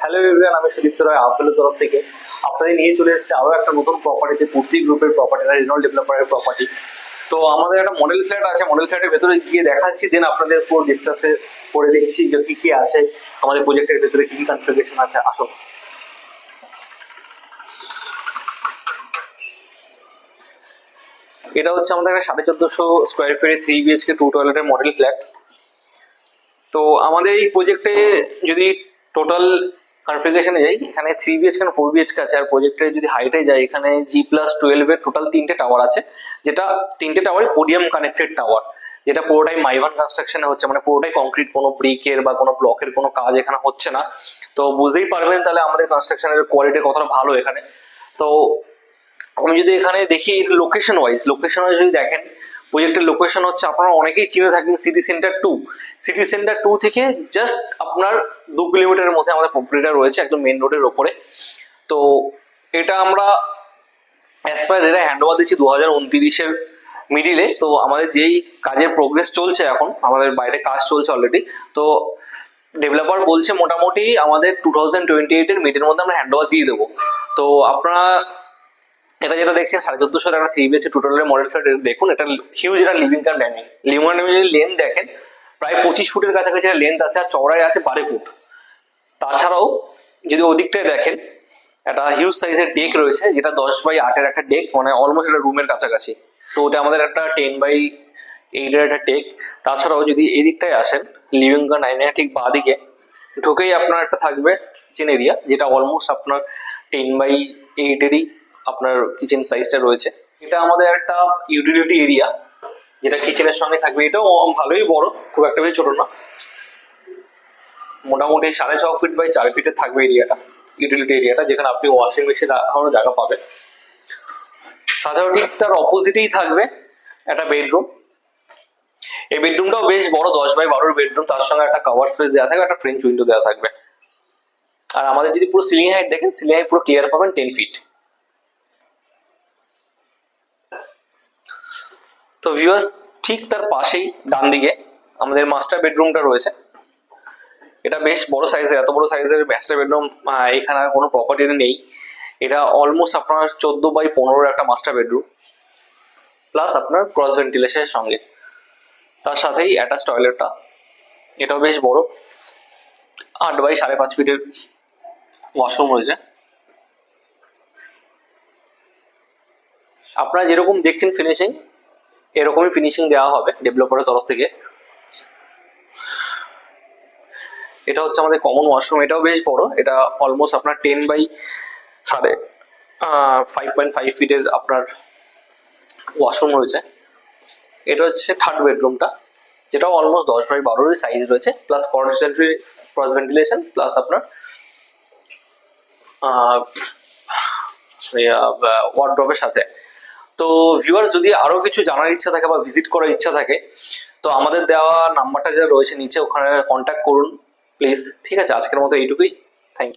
Hello everyone, আমি সুদীপ্ত রায় আপেলের তরফ থেকে আপনাদের নিয়ে চলে এসেছে আরো একটা নতুন প্রপার্টিতে, পূর্তি গ্রুপের প্রপার্টি, রিনল ডেভেলপারের প্রপার্টি। তো আমাদের একটা মডেল ফ্ল্যাট আছে, মডেল ফ্ল্যাটের ভেতরে গিয়ে দেখাচ্ছি, দেন আপনাদের পুরো ডিসকাসে করে দেখছি যে কি কি আছে আমাদের প্রজেক্টের ভেতরে, কি কি কনফিগারেশন আছে। আসুন। এটা হচ্ছে আমাদের একটা 1450 স্কোয়ার ফিটের 3 BHK 2 টয়লেটের মডেল ফ্ল্যাট। তো আমাদের এই প্রজেক্টে যদি টোটাল কনফিগারেশনে যাই, এখানে 3 BHK 4 BHK আছে। আর প্রজেক্টে যদি হাইটে যাই, এখানে G+12 এর টোটাল 3টে টাওয়ার আছে, যেটা 3টে টাওয়ারই পোডিয়াম কানেক্টেড টাওয়ার, যেটা পুরোটাই মাইভান কনস্ট্রাকশনে হচ্ছে, মানে পুরোটাই কংক্রিট, কোনো ব্রিকের বা কোনো ব্লকের কোনো কাজ এখানে হচ্ছে না। তো বুঝতেই পারবেন তাহলে আমাদের কনস্ট্রাকশনের কোয়ালিটি কতটা ভালো এখানে। তো আমি যদি এখানে দেখি লোকেশন ওয়াইজ যদি দেখেন, প্রজেক্টের লোকেশন হচ্ছে, আপনারা অনেকেই চিনে থাকবেন সিটি সেন্টার 2 থেকে জাস্ট আপনার 2 কিলোমিটারের মধ্যে আমাদের প্রপার্টিটা রয়েছে, একদম মেন রোডের ওপরে। তো এটা আমরা অ্যাজ পার এটা হ্যান্ড ওভার দিচ্ছি 2029-এর মিডিলে। তো আমাদের যেই কাজের প্রোগ্রেস চলছে, এখন আমাদের বাইরে কাজ চলছে অলরেডি। তো ডেভেলপার বলছে মোটামুটি আমাদের 2028-এর মিডের মধ্যে আমরা হ্যান্ড ওভার দিয়ে দেবো। তো আপনারা এটা যেটা দেখছেন 1450 একটা 3 BHK টোটালের মডেল ফ্ল্যাট, দেখুন এটা হিউজ, এটা লিভিং কাম ডাইনিং। লেন্থ দেখেন প্রায় 25 ফুটের কাছাকাছি লেন্থ আছে, আর চওড়ায় আছে 12 ফুট। তাছাড়াও যদি ওদিকটায় দেখেন, একটা হিউজ সাইজের ডেক রয়েছে, যেটা 10x8-এর একটা ডেক, মানে অলমোস্ট একটা রুমের কাছাকাছি। তো ওটা আমাদের একটা 10x8-এর একটা ডেক। তাছাড়াও যদি এই দিকটায় আসেন, লিভিং কাম ডাইনিং ঠিক বাঁ দিকে ঢুকেই আপনার একটা থাকবে কিচেন এরিয়া, যেটা অলমোস্ট আপনার 10x8-এরই আপনার কিচেন সাইজটা রয়েছে। এটা আমাদের একটা ইউটিলিটি এরিয়া, যেটা কিচেনের সঙ্গে থাকবে। এটাও ভালোই বড়, খুব একটা বেশি ছোট না, মোটামুটি 6.5 ফিট বাই 4 ফিটের থাকবে এরিয়াটা, ইউটিলিটি এরিয়াটা, যেখানে আপনি ওয়াশিং মেশিন রাখারও জায়গা পাবেন। সাধারণত ঠিক তার অপোজিটেই থাকবে একটা বেডরুম। এই বেডরুমটাও বেশ বড়, 10x12 বেডরুম, তার সঙ্গে একটা কভার স্পেস দেওয়া থাকবে, একটা ফ্রেঞ্চ উইন্ডো দেওয়া থাকবে। আর আমাদের যদি পুরো সিলিং হাইট দেখেন, সিলিং হাইট পুরো ক্লিয়ার পাবেন 10 ফিট। তো ভিউয়ার্স, ঠিক তার পাশেই ডান দিকে আমাদের মাস্টার বেডরুমটা রয়েছে। এটা বেশ বড় সাইজের, এত বড় সাইজের মাস্টার বেডরুম এখানে আর কোনো প্রপার্টিতে নেই। এটা অলমোস্ট আপনার 14x15 একটা মাস্টার বেডরুম, প্লাস আপনার ক্রস ভেন্টিলেশনের সঙ্গে, তার সাথেই অ্যাটাচ টয়লেটটা, এটাও বেশ বড়, 8x5.5 ফিটের ওয়াশরুম রয়েছে। আপনারা যেরকম দেখছেন ফিনিশিং, এরকমই ফিনিশিং দেওয়া হবে ডেভেলপারের তরফ থেকে। এটা হচ্ছে আমাদের কমন ওয়াশরুম, এটাও বেশ বড়, এটা অলমোস্ট আপনার 10x5.5 ফিটের আপনার ওয়াশরুম রয়েছে। এটা হচ্ছে থার্ড বেডরুমটা, যেটা অলমোস্ট 10x12 সাইজ রয়েছে, প্লাস ক্রস ভেন্টিলেশন, প্লাস আপনার ওয়ার্ডরোবের সাথে। তো ভিউয়ার্স, যদি আরো কিছু জানার ইচ্ছা থাকে বা ভিজিট করার ইচ্ছা থাকে, তো আমাদের দেওয়া নাম্বারটা যেটা রয়েছে নিচে, ওখানে কন্ট্যাক্ট করুন প্লিজ। ঠিক আছে, আজকের মতো এইটুকুই।